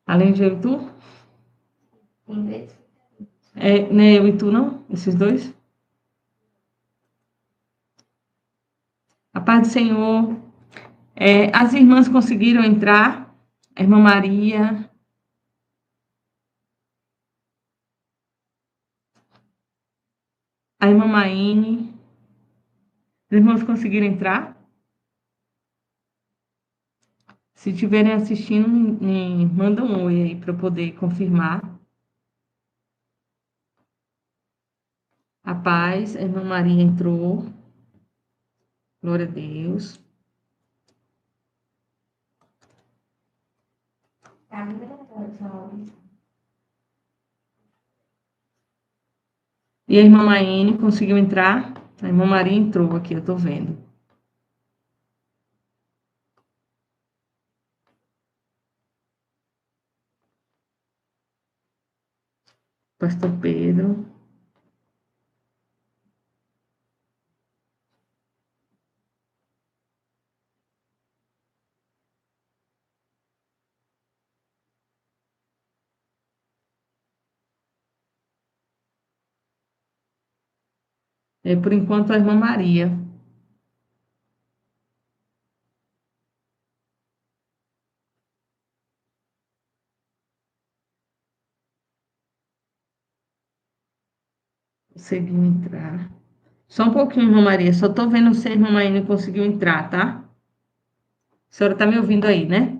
Além de eu e tu? Tem vezes. Não é eu e tu, não? Esses dois? A paz do Senhor. As irmãs conseguiram entrar? A irmã Maria, a irmã Maine. As irmãs conseguiram entrar? Se estiverem assistindo, me manda um oi aí para eu poder confirmar. A paz, a irmã Maria entrou. Glória a Deus. Tá muito. E a irmã Maine conseguiu entrar? A irmã Maria entrou aqui, eu tô vendo. Pastor Pedro. Por enquanto, a irmã Maria. Conseguiu entrar. Só um pouquinho, irmã Maria. Só tô vendo se a irmã Maine conseguiu entrar, tá? A senhora tá me ouvindo aí, né?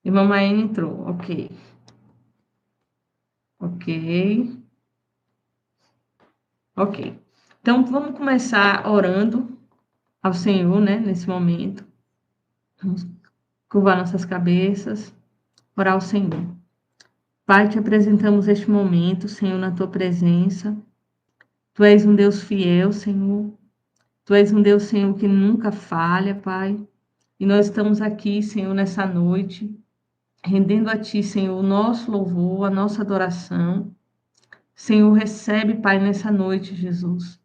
Irmã Maine entrou. Ok. Ok. Ok. Então, vamos começar orando ao Senhor, né? Nesse momento. Vamos curvar nossas cabeças, orar ao Senhor. Pai, te apresentamos este momento, Senhor, na tua presença. Tu és um Deus fiel, Senhor. Tu és um Deus, Senhor, que nunca falha, Pai. E nós estamos aqui, Senhor, nessa noite, rendendo a Ti, Senhor, o nosso louvor, a nossa adoração. Senhor, recebe, Pai, nessa noite, Jesus,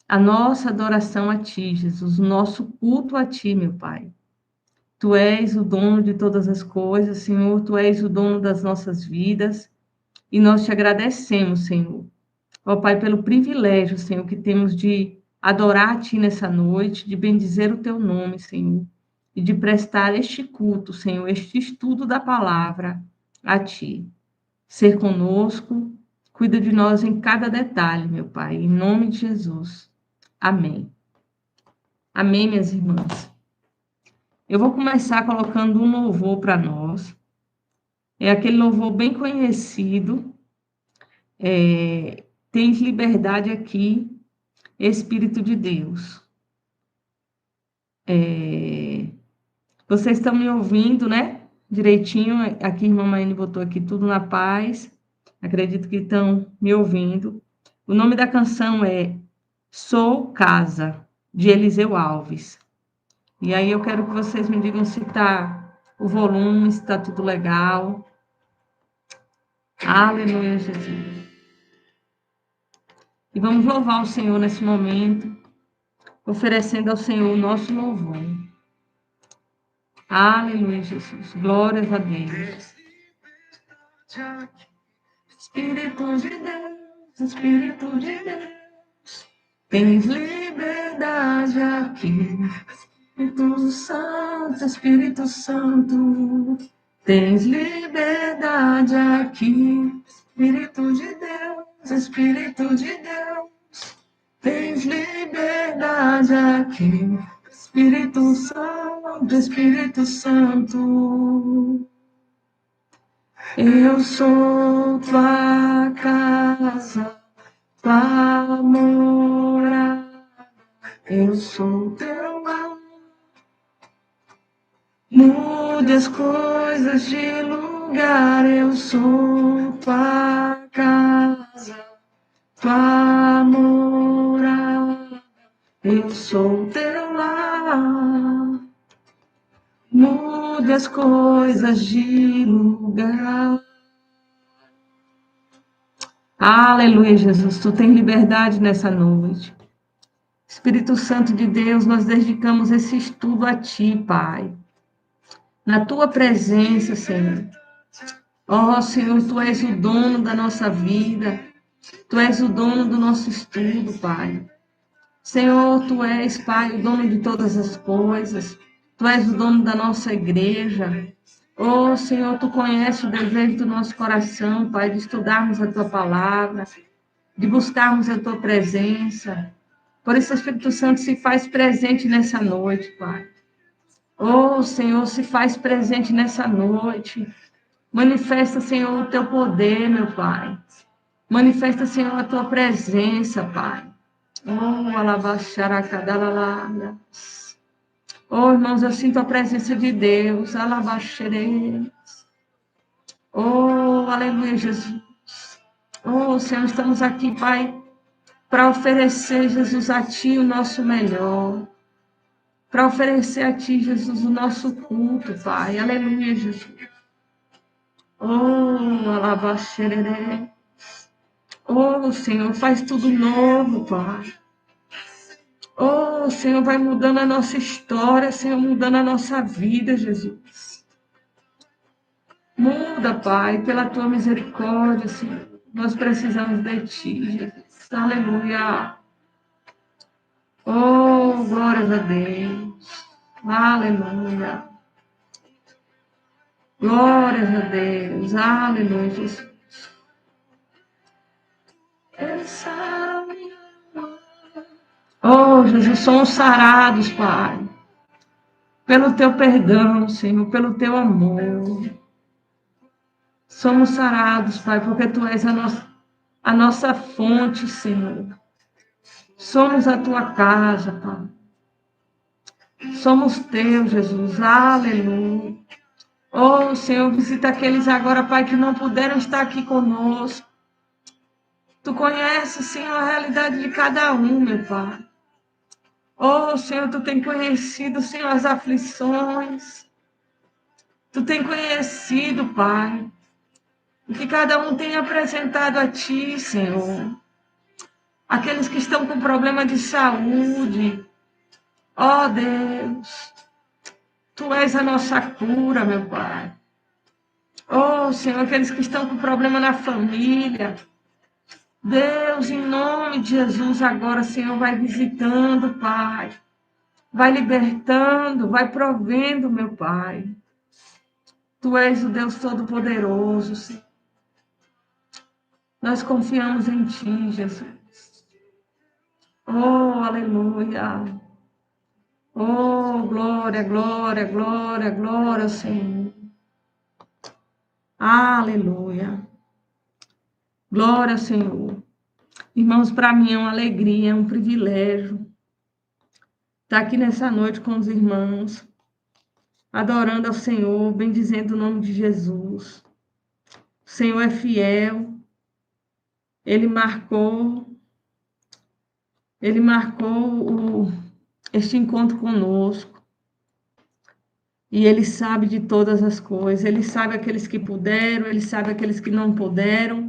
a nossa adoração a Ti, Jesus, o nosso culto a Ti, meu Pai. Tu és o dono de todas as coisas, Senhor, Tu és o dono das nossas vidas, e nós te agradecemos, Senhor. Ó Pai, pelo privilégio, Senhor, que temos de adorar a Ti nessa noite, de bendizer o Teu nome, Senhor, e de prestar este culto, Senhor, este estudo da palavra a Ti. Ser conosco, cuida de nós em cada detalhe, meu Pai, em nome de Jesus. Amém. Amém, minhas irmãs. Eu vou começar colocando um louvor para nós. É aquele louvor bem conhecido. Tens liberdade aqui, Espírito de Deus. Vocês estão me ouvindo, né? Direitinho. Aqui, irmã Maine botou aqui tudo na paz. Acredito que estão me ouvindo. O nome da canção é Sou Casa, de Eliseu Alves. E aí eu quero que vocês me digam se está o volume, se está tudo legal. Aleluia, Jesus. E vamos louvar o Senhor nesse momento, oferecendo ao Senhor o nosso louvor. Aleluia, Jesus. Glórias a Deus. Espírito de Deus, Espírito de Deus, tens liberdade aqui. Espírito Santo, Espírito Santo, tens liberdade aqui. Espírito de Deus, Espírito de Deus, tens liberdade aqui. Espírito Santo, Espírito Santo, eu sou tua casa, tua morada, eu sou teu lar. Mude as coisas de lugar. lugar, eu sou tua casa, tua morada, eu sou teu lar. Mude as coisas de lugar. Aleluia, Jesus, tu tem liberdade nessa noite. Espírito Santo de Deus, nós dedicamos esse estudo a ti, Pai. Na tua presença, Senhor. Ó, Senhor, tu és o dono da nossa vida. Tu és o dono do nosso estudo, Pai. Senhor, tu és, Pai, o dono de todas as coisas. Tu és o dono da nossa igreja. Oh, Senhor, tu conheces o desejo do nosso coração, Pai, de estudarmos a tua palavra, de buscarmos a tua presença. Por isso, o Espírito Santo se faz presente nessa noite, Pai. Oh, Senhor, se faz presente nessa noite. Manifesta, Senhor, o teu poder, meu Pai. Manifesta, Senhor, a tua presença, Pai. Oh, alabaxaracadalalá. Oh, irmãos, eu sinto a presença de Deus. Alabaxere. Oh, aleluia, Jesus. Oh, Senhor, estamos aqui, Pai, para oferecer, Jesus, a Ti o nosso melhor. Para oferecer a Ti, Jesus, o nosso culto, Pai. Aleluia, Jesus. Oh, alabaxerere. Oh, Senhor, faz tudo novo, Pai. Oh, Senhor, vai mudando a nossa história, Senhor, mudando a nossa vida, Jesus. Muda, Pai, pela Tua misericórdia, Senhor. Nós precisamos de Ti, Jesus. Aleluia. Oh, glórias a Deus. Aleluia. Glórias a Deus. Aleluia, Jesus. Oh, Jesus, somos sarados, Pai. Pelo Teu perdão, Senhor, pelo Teu amor. Somos sarados, Pai, porque Tu és a nossa fonte, Senhor. Somos a Tua casa, Pai. Somos Teus, Jesus. Aleluia. Oh, Senhor, visita aqueles agora, Pai, que não puderam estar aqui conosco. Tu conheces, Senhor, a realidade de cada um, meu Pai. Oh, Senhor, Tu tem conhecido, Senhor, as aflições. Tu tem conhecido, Pai, o que cada um tem apresentado a Ti, Senhor. Aqueles que estão com problema de saúde. Oh, Deus, Tu és a nossa cura, meu Pai. Oh, Senhor, aqueles que estão com problema na família. Deus, em nome de Jesus, agora, Senhor, vai visitando, Pai. Vai libertando, vai provendo, meu Pai. Tu és o Deus Todo-Poderoso, Senhor. Nós confiamos em Ti, Jesus. Oh, aleluia. Oh, glória, glória, glória, glória, Senhor. Aleluia. Glória, Senhor. Irmãos, para mim é uma alegria, é um privilégio estar aqui nessa noite com os irmãos, adorando ao Senhor, bendizendo o nome de Jesus. O Senhor é fiel. Ele marcou este encontro conosco. E Ele sabe de todas as coisas. Ele sabe aqueles que puderam, Ele sabe aqueles que não puderam.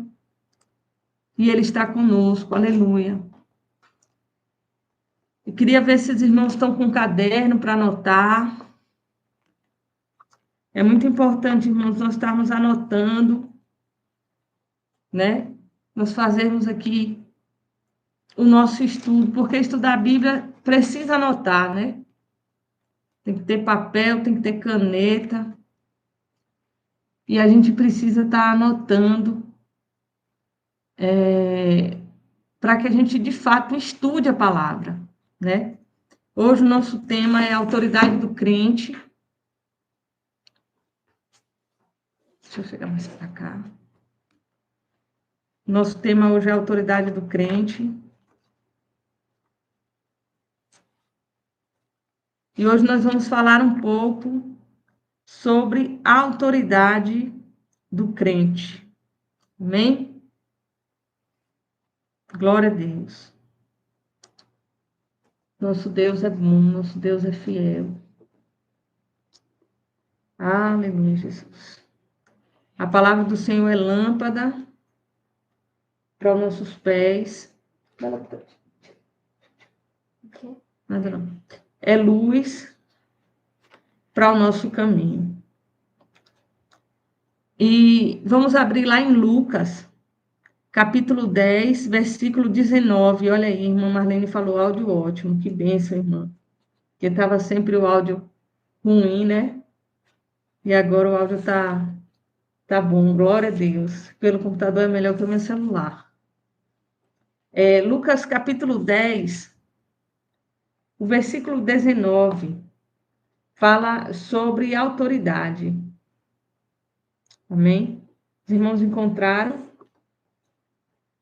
E Ele está conosco. Aleluia. Eu queria ver se os irmãos estão com um caderno para anotar. É muito importante, irmãos, nós estarmos anotando, né? Nós fazermos aqui o nosso estudo, porque estudar a Bíblia precisa anotar, né? Tem que ter papel, tem que ter caneta. E a gente precisa estar anotando para que a gente, de fato, estude a palavra, né? Hoje o nosso tema é a autoridade do crente. Deixa eu chegar mais para cá. Nosso tema hoje é a autoridade do crente. E hoje nós vamos falar um pouco sobre a autoridade do crente. Amém? Glória a Deus. Nosso Deus é bom, nosso Deus é fiel. Aleluia, Jesus. A palavra do Senhor é lâmpada para os nossos pés. Nada não. É luz para o nosso caminho. E vamos abrir lá em Lucas, capítulo 10, versículo 19. Olha aí, irmã Marlene falou áudio ótimo. Que bênção, irmã. Porque estava sempre o áudio ruim, né? E agora o áudio tá bom, glória a Deus. Pelo computador é melhor que o meu celular. Lucas capítulo 10, o versículo 19, fala sobre autoridade. Amém? Os irmãos encontraram?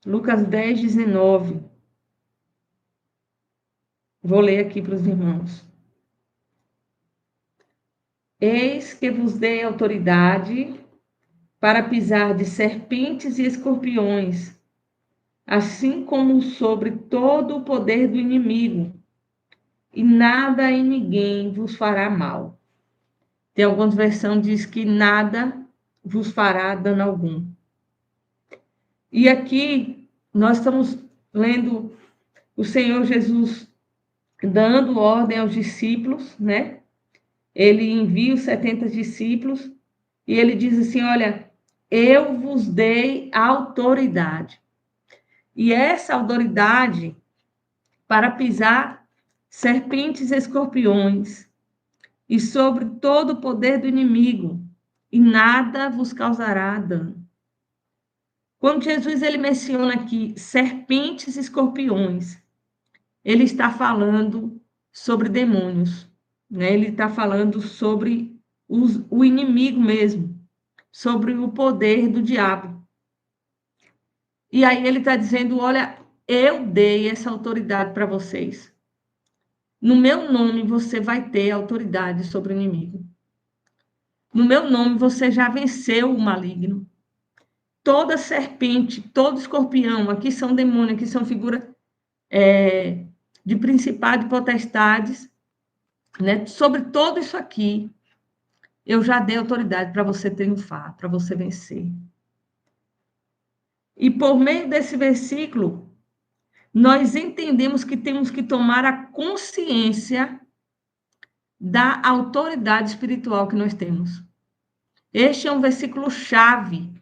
Lucas 10, 19. Vou ler aqui para os irmãos. Eis que vos dei autoridade para pisar de serpentes e escorpiões, assim como sobre todo o poder do inimigo, e nada e ninguém vos fará mal. Tem algumas versões que diz que nada vos fará dano algum. E aqui nós estamos lendo o Senhor Jesus dando ordem aos discípulos, né? Ele envia os 70 discípulos e ele diz assim, olha, eu vos dei autoridade. E essa autoridade para pisar serpentes e escorpiões e sobre todo o poder do inimigo, e nada vos causará dano. Quando Jesus ele menciona aqui serpentes e escorpiões, ele está falando sobre demônios, né? Ele está falando sobre o inimigo mesmo, sobre o poder do diabo. E aí ele está dizendo, olha, eu dei essa autoridade para vocês. No meu nome você vai ter autoridade sobre o inimigo. No meu nome você já venceu o maligno. Toda serpente, todo escorpião, aqui são demônios, aqui são figuras de principados e potestades, né? Sobre tudo isso aqui, eu já dei autoridade para você triunfar, para você vencer. E por meio desse versículo, nós entendemos que temos que tomar a consciência da autoridade espiritual que nós temos. Este é um versículo chave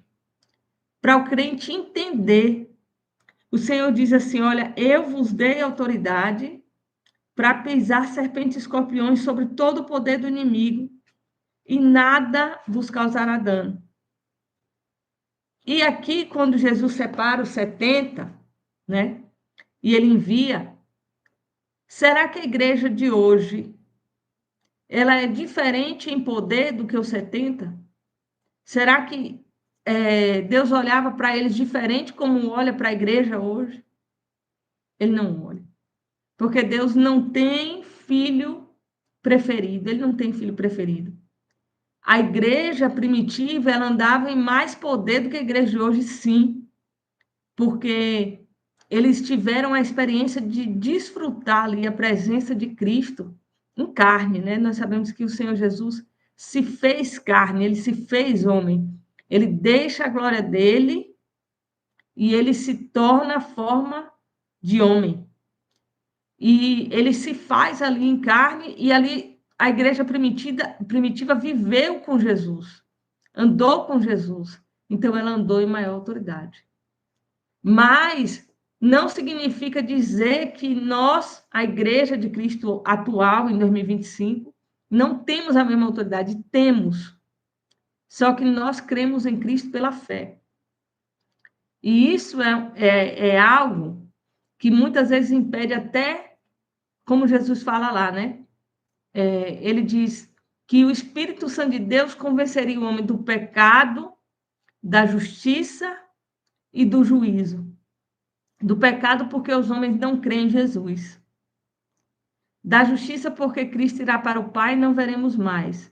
para o crente entender. O Senhor diz assim, olha, eu vos dei autoridade para pisar serpentes e escorpiões sobre todo o poder do inimigo e nada vos causará dano. E aqui, quando Jesus separa os 70, né, e ele envia, será que a igreja de hoje ela é diferente em poder do que os 70? Será que Deus olhava para eles diferente como olha para a igreja hoje? Ele não olha. Porque Deus não tem filho preferido, ele não tem filho preferido. A igreja primitiva, ela andava em mais poder do que a igreja de hoje, sim, porque eles tiveram a experiência de desfrutar ali a presença de Cristo em carne, né? Nós sabemos que o Senhor Jesus se fez carne, ele se fez homem. Ele deixa a glória dele e ele se torna a forma de homem. E ele se faz ali em carne e ali a igreja primitiva viveu com Jesus, andou com Jesus. Então, ela andou em maior autoridade. Mas não significa dizer que nós, a igreja de Cristo atual, em 2025, não temos a mesma autoridade. Temos. Só que nós cremos em Cristo pela fé. E isso é algo que muitas vezes impede até, como Jesus fala lá, né? Ele diz que o Espírito Santo de Deus convenceria o homem do pecado, da justiça e do juízo. Do pecado, porque os homens não creem em Jesus. Da justiça, porque Cristo irá para o Pai e não veremos mais.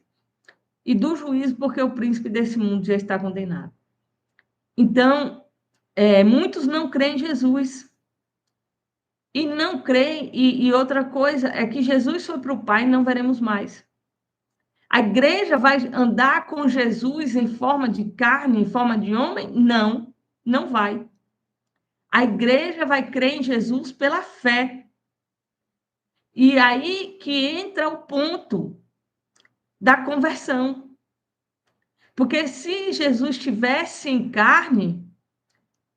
e do juízo, porque o príncipe desse mundo já está condenado. Então, muitos não creem em Jesus. E não creem, e outra coisa é que Jesus foi para o Pai e não veremos mais. A igreja vai andar com Jesus em forma de carne, em forma de homem? Não, não vai. A igreja vai crer em Jesus pela fé. E aí que entra o ponto da conversão. Porque se Jesus estivesse em carne,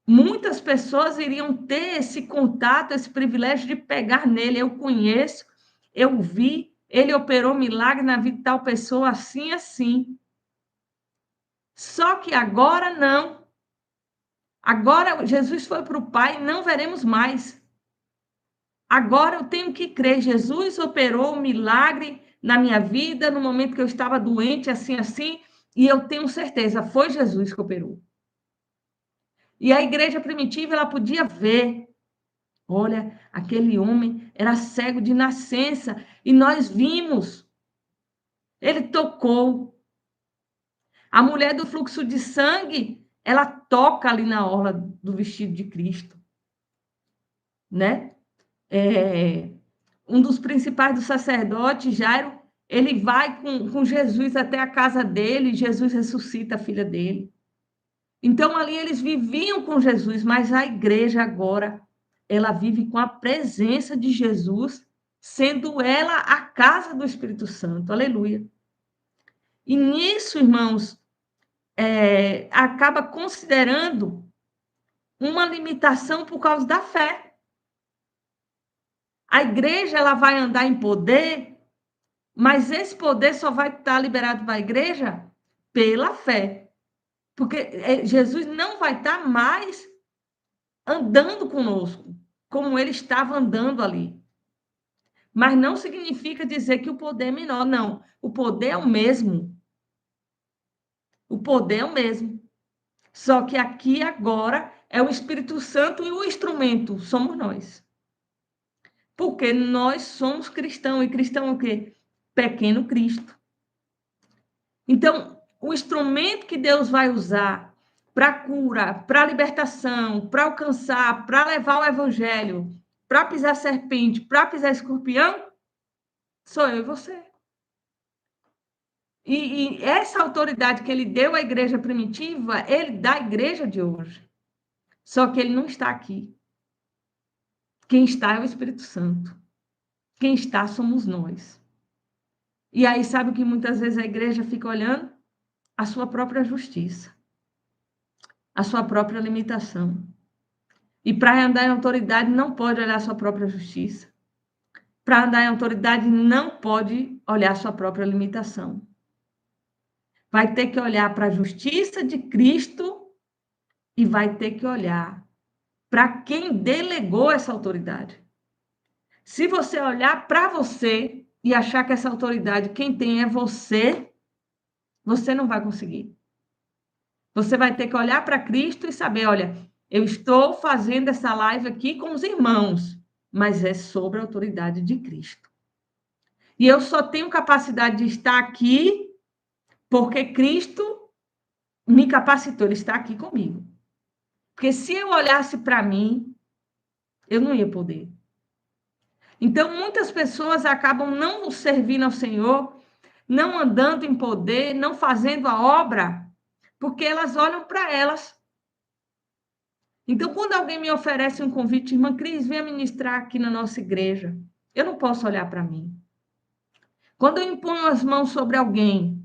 muitas pessoas iriam ter esse contato, esse privilégio de pegar nele. Eu conheço, eu vi, ele operou milagre na vida de tal pessoa assim, assim. Só que agora não. Agora Jesus foi para o Pai e não veremos mais. Agora eu tenho que crer. Jesus operou um milagre na minha vida, no momento que eu estava doente, assim, assim, e eu tenho certeza, foi Jesus que operou. E a igreja primitiva, ela podia ver. Olha, aquele homem era cego de nascença e nós vimos. Ele tocou. A mulher do fluxo de sangue, ela toca ali na orla do vestido de Cristo, né? Um dos principais dos sacerdotes, Jairo, ele vai com Jesus até a casa dele, e Jesus ressuscita a filha dele. Então, ali eles viviam com Jesus, mas a igreja agora, ela vive com a presença de Jesus, sendo ela a casa do Espírito Santo. Aleluia. E nisso, irmãos, acaba considerando uma limitação por causa da fé. A igreja, ela vai andar em poder, mas esse poder só vai estar liberado para a igreja pela fé. Porque Jesus não vai estar mais andando conosco, como ele estava andando ali. Mas não significa dizer que o poder é menor, não. O poder é o mesmo. O poder é o mesmo. Só que aqui agora é o Espírito Santo e o instrumento somos nós. Porque nós somos cristãos. E cristão é o quê? Pequeno Cristo. Então, o instrumento que Deus vai usar para cura, para libertação, para alcançar, para levar o evangelho, para pisar serpente, para pisar escorpião, sou eu e você. E essa autoridade que ele deu à igreja primitiva, ele dá à igreja de hoje. Só que ele não está aqui. Quem está é o Espírito Santo. Quem está somos nós. E aí, sabe o que muitas vezes a igreja fica olhando? A sua própria justiça, a sua própria limitação. E para andar em autoridade, não pode olhar a sua própria justiça. Para andar em autoridade, não pode olhar a sua própria limitação. Vai ter que olhar para a justiça de Cristo e vai ter que olhar para quem delegou essa autoridade. Se você olhar para você e achar que essa autoridade quem tem é você, você não vai conseguir. Você vai ter que olhar para Cristo e saber, olha, eu estou fazendo essa live aqui com os irmãos, mas é sobre a autoridade de Cristo. E eu só tenho capacidade de estar aqui porque Cristo me capacitou, ele está aqui comigo. Porque se eu olhasse para mim, eu não ia poder. Então, muitas pessoas acabam não servindo ao Senhor, não andando em poder, não fazendo a obra, porque elas olham para elas. Então, quando alguém me oferece um convite, irmã Cris, venha ministrar aqui na nossa igreja, eu não posso olhar para mim. Quando eu imponho as mãos sobre alguém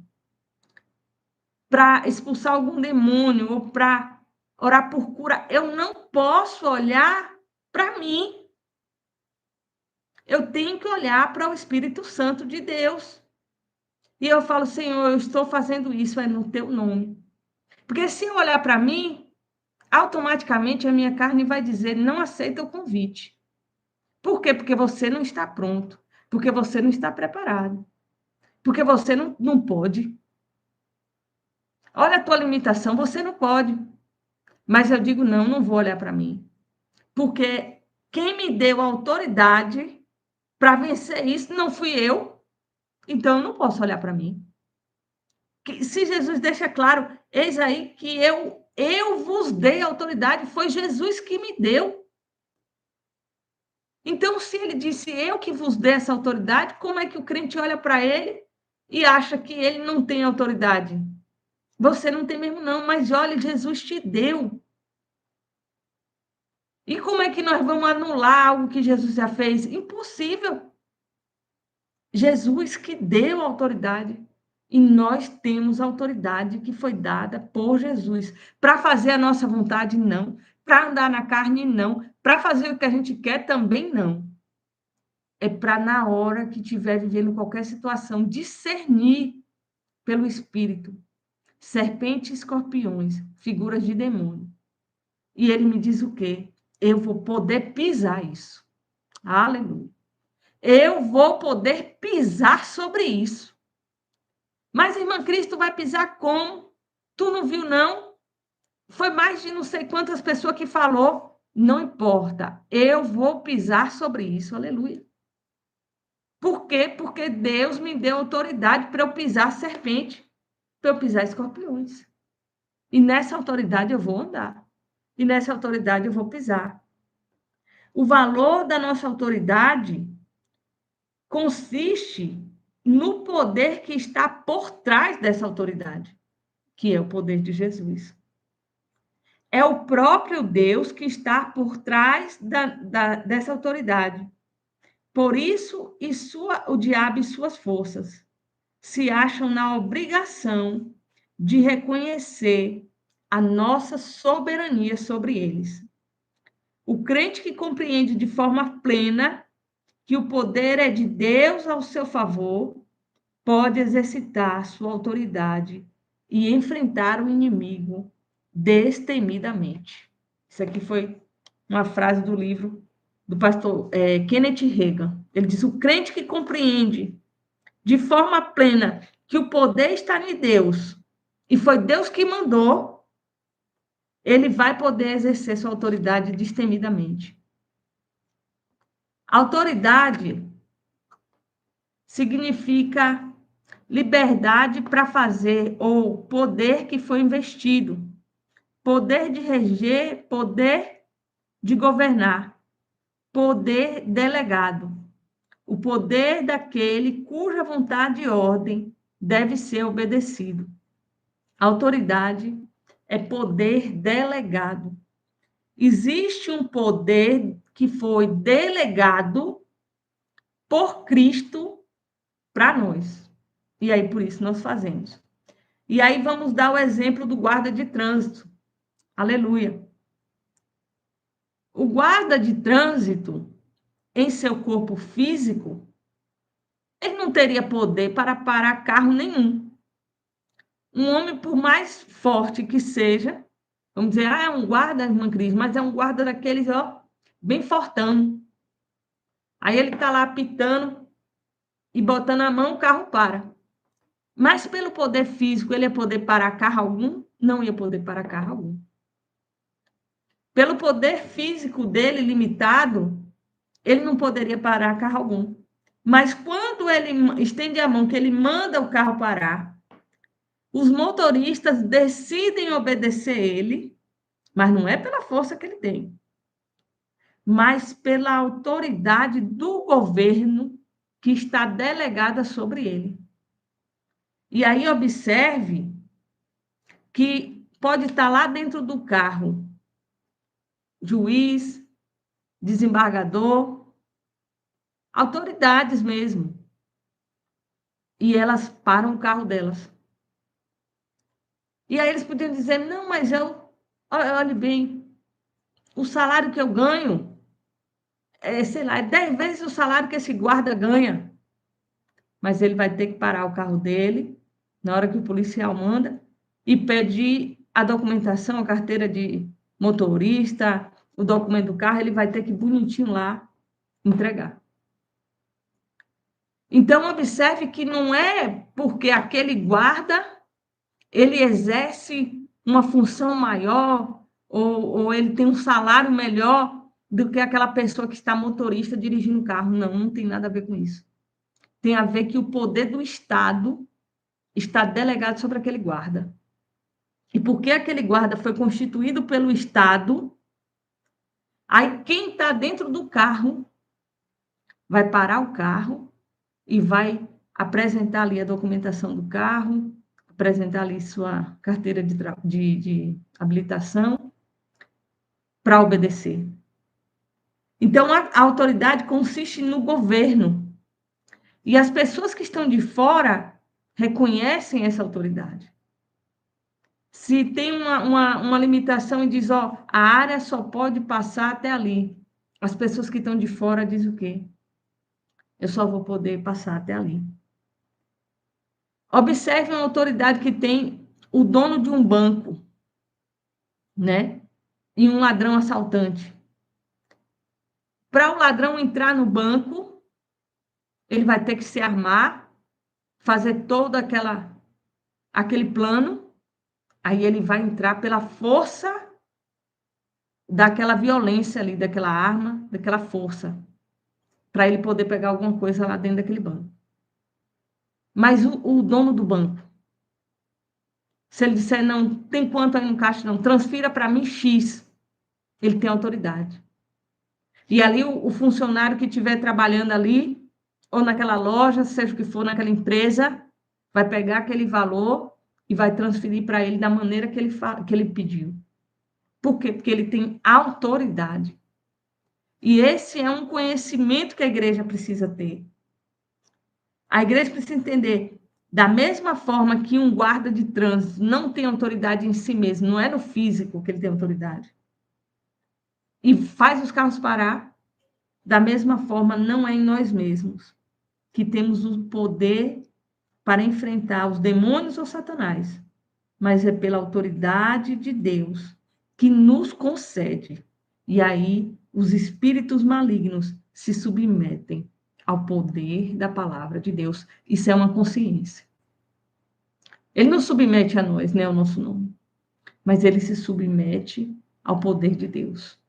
para expulsar algum demônio ou para orar por cura, eu não posso olhar para mim. Eu tenho que olhar para o Espírito Santo de Deus. E eu falo, Senhor, eu estou fazendo isso no teu nome. Porque se eu olhar para mim, automaticamente a minha carne vai dizer, não aceita o convite. Por quê? Porque você não está pronto. Porque você não está preparado. Porque você não pode. Olha a tua limitação, você não pode. Mas eu digo, não vou olhar para mim. Porque quem me deu a autoridade para vencer isso não fui eu. Então eu não posso olhar para mim. Se Jesus deixa claro, eis aí que eu vos dei autoridade, foi Jesus que me deu. Então, se ele disse, eu que vos dei essa autoridade, como é que o crente olha para ele e acha que ele não tem autoridade? Você não tem mesmo não, mas olha, Jesus te deu. E como é que nós vamos anular algo que Jesus já fez? Impossível. Jesus que deu autoridade. E nós temos autoridade que foi dada por Jesus. Para fazer a nossa vontade, não. Para andar na carne, não. Para fazer o que a gente quer, também não. É para, na hora que estiver vivendo qualquer situação, discernir pelo Espírito. Serpentes e escorpiões, figuras de demônio. E ele me diz o quê? Eu vou poder pisar isso. Aleluia. Eu vou poder pisar sobre isso. Mas, irmã Cristo, vai pisar como? Tu não viu, não? Foi mais de não sei quantas pessoas que falou. Não importa. Eu vou pisar sobre isso. Aleluia. Por quê? Porque Deus me deu autoridade para eu pisar serpente, para eu pisar escorpiões. E nessa autoridade eu vou andar. E nessa autoridade eu vou pisar. O valor da nossa autoridade consiste no poder que está por trás dessa autoridade, que é o poder de Jesus. É o próprio Deus que está por trás dessa autoridade. Por isso, o diabo e suas forças se acham na obrigação de reconhecer a nossa soberania sobre eles. O crente que compreende de forma plena que o poder é de Deus ao seu favor, pode exercitar sua autoridade e enfrentar o inimigo destemidamente. Isso aqui foi uma frase do livro do pastor Kenneth Reagan. Ele diz: o crente que compreende de forma plena que o poder está em Deus e foi Deus que mandou, ele vai poder exercer sua autoridade destemidamente. Autoridade significa liberdade para fazer ou poder que foi investido, poder de reger, poder de governar, poder delegado, o poder daquele cuja vontade e ordem deve ser obedecido. Autoridade é poder delegado. Existe um poder que foi delegado por Cristo para nós. E aí, por isso, nós fazemos. E aí, vamos dar o exemplo do guarda de trânsito. Aleluia. O guarda de trânsito, em seu corpo físico, ele não teria poder para parar carro nenhum. Um homem, por mais forte que seja, vamos dizer, é um guarda, irmã Cris, mas é um guarda daqueles, ó, bem fortão. Aí ele está lá apitando e botando a mão, o carro para. Mas pelo poder físico, ele ia poder parar carro algum? Não ia poder parar carro algum. Pelo poder físico dele limitado, ele não poderia parar carro algum. Mas quando ele estende a mão, que ele manda o carro parar, os motoristas decidem obedecer ele, mas não é pela força que ele tem, mas pela autoridade do governo que está delegada sobre ele. E aí observe que pode estar lá dentro do carro juiz, desembargador, autoridades mesmo. E elas param o carro delas. E aí eles podiam dizer, não, mas olhe bem, o salário que eu ganho sei lá, é 10 vezes o salário que esse guarda ganha. Mas ele vai ter que parar o carro dele, na hora que o policial manda, e pedir a documentação, a carteira de motorista, o documento do carro, ele vai ter que bonitinho lá entregar. Então, observe que não é porque aquele guarda, ele exerce uma função maior, ou ele tem um salário melhor do que aquela pessoa que está motorista dirigindo o carro. Não, não tem nada a ver com isso. Tem a ver que o poder do Estado está delegado sobre aquele guarda. E porque aquele guarda foi constituído pelo Estado, aí quem está dentro do carro vai parar o carro e vai apresentar ali a documentação do carro, apresentar ali sua carteira de habilitação para obedecer. Então, a autoridade consiste no governo. E as pessoas que estão de fora reconhecem essa autoridade. Se tem uma limitação e diz, ó, a área só pode passar até ali. As pessoas que estão de fora dizem o quê? Eu só vou poder passar até ali. Observe uma autoridade que tem o dono de um banco, né? E um ladrão assaltante. Para o ladrão entrar no banco, ele vai ter que se armar, fazer todo aquele plano, aí ele vai entrar pela força daquela violência ali, daquela arma, daquela força, para ele poder pegar alguma coisa lá dentro daquele banco. Mas o dono do banco, se ele disser, não, tem quanto aí no caixa? Não, transfira para mim X, ele tem autoridade. E ali o funcionário que estiver trabalhando ali, ou naquela loja, seja o que for, naquela empresa, vai pegar aquele valor e vai transferir para ele da maneira que ele pediu. Por quê? Porque ele tem autoridade. E esse é um conhecimento que a igreja precisa ter. A igreja precisa entender, da mesma forma que um guarda de trânsito não tem autoridade em si mesmo, não é no físico que ele tem autoridade, e faz os carros parar, da mesma forma não é em nós mesmos que temos o poder para enfrentar os demônios ou Satanás, mas é pela autoridade de Deus que nos concede. E aí os espíritos malignos se submetem ao poder da palavra de Deus. Isso é uma consciência. Ele não submete a nós, né, o nosso nome, mas ele se submete ao poder de Deus.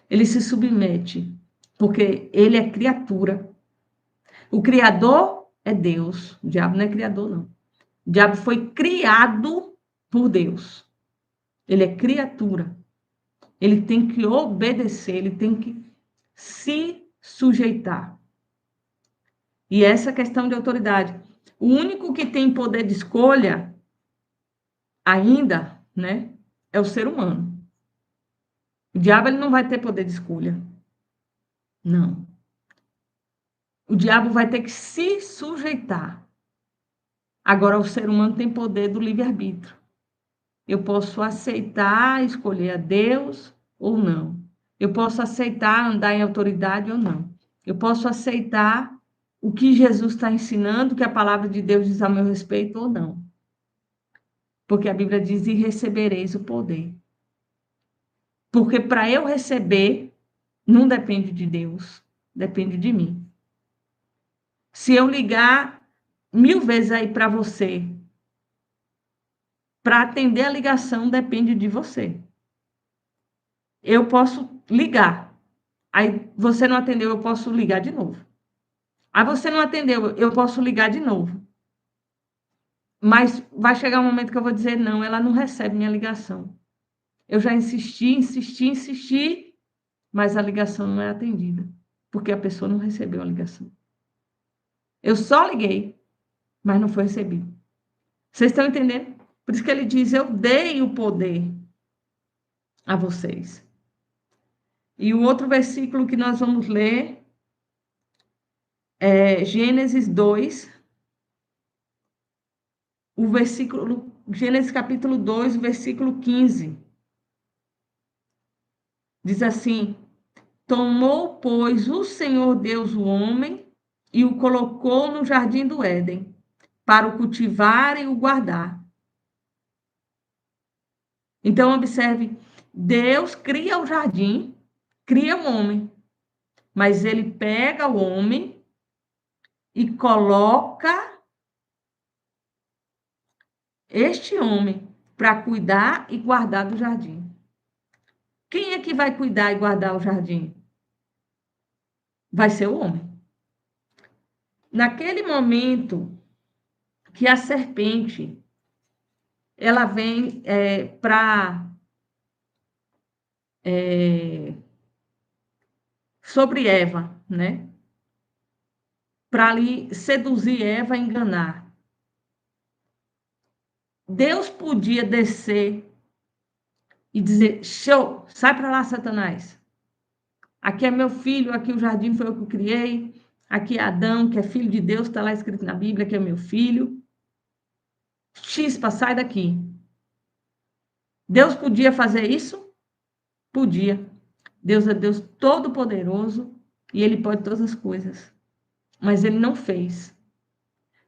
Ele se submete porque ele é criatura. O criador é Deus. O diabo não é criador, não. O diabo foi criado por Deus. Ele é criatura. Ele tem que obedecer, ele tem que se sujeitar. E essa questão de autoridade. O único que tem poder de escolha ainda, né, é o ser humano. O diabo ele não vai ter poder de escolha. Não. O diabo vai ter que se sujeitar. Agora, o ser humano tem poder do livre-arbítrio. Eu posso aceitar, escolher a Deus ou não. Eu posso aceitar andar em autoridade ou não. Eu posso aceitar o que Jesus está ensinando, que a palavra de Deus diz a meu respeito ou não. Porque a Bíblia diz, e recebereis o poder. Porque para eu receber, não depende de Deus, depende de mim. Se eu ligar 1000 vezes aí para você, para atender a ligação, depende de você. Eu posso ligar. Aí você não atendeu, eu posso ligar de novo. Aí você não atendeu, eu posso ligar de novo. Mas vai chegar um momento que eu vou dizer, não, ela não recebe minha ligação. Eu já insisti, mas a ligação não é atendida, porque a pessoa não recebeu a ligação. Eu só liguei, mas não foi recebido. Vocês estão entendendo? Por isso que ele diz, eu dei o poder a vocês. E o outro versículo que nós vamos ler é Gênesis 2, Gênesis capítulo 2, versículo 15. Diz assim: tomou, pois, o Senhor Deus o homem e o colocou no jardim do Éden, para o cultivar e o guardar. Então, observe, Deus cria o jardim, cria o homem, mas ele pega o homem e coloca este homem para cuidar e guardar do jardim. Quem é que vai cuidar e guardar o jardim? Vai ser o homem. Naquele momento que a serpente, ela vem para sobre Eva, né? Para ali seduzir Eva, enganar. Deus podia descer e dizer: show, sai para lá, Satanás. Aqui é meu filho, aqui o jardim foi eu que o criei, aqui é Adão, que é filho de Deus, está lá escrito na Bíblia que é meu filho. Chispa, sai daqui. Deus podia fazer isso? Podia. Deus é Deus todo-poderoso e ele pode todas as coisas. Mas ele não fez.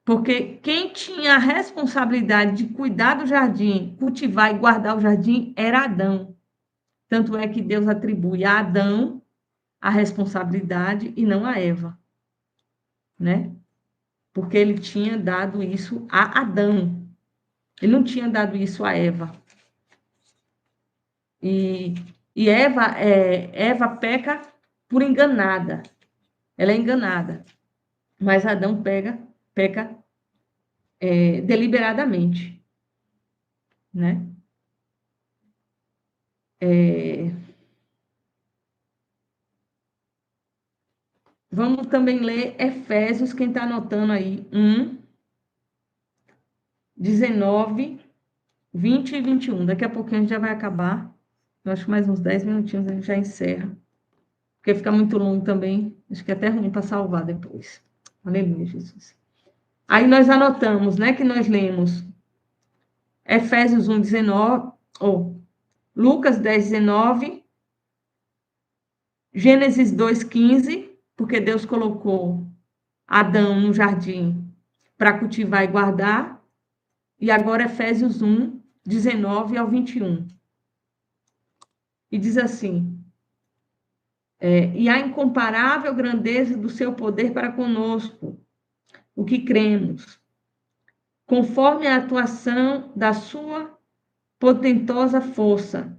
Porque quem tinha a responsabilidade de cuidar do jardim, cultivar e guardar o jardim era Adão. Tanto é que Deus atribui a Adão a responsabilidade e não a Eva, né? Porque ele tinha dado isso a Adão. Ele não tinha dado isso a Eva. E Eva peca por enganada. Ela é enganada. Mas Adão peca deliberadamente, né? Vamos também ler Efésios, quem está anotando aí, 1, 19, 20 e 21. Daqui a pouquinho a gente já vai acabar. Eu acho que mais uns 10 minutinhos a gente já encerra. Porque fica muito longo também. Acho que é até ruim para salvar depois. Aleluia, Jesus. Aí nós anotamos, né, que nós lemos Efésios 1, 19, ou Lucas 10, 19, Gênesis 2, 15, porque Deus colocou Adão no jardim para cultivar e guardar, e agora Efésios 1, 19 ao 21. E diz assim: e a incomparável grandeza do seu poder para conosco, o que cremos, conforme a atuação da sua potentosa força,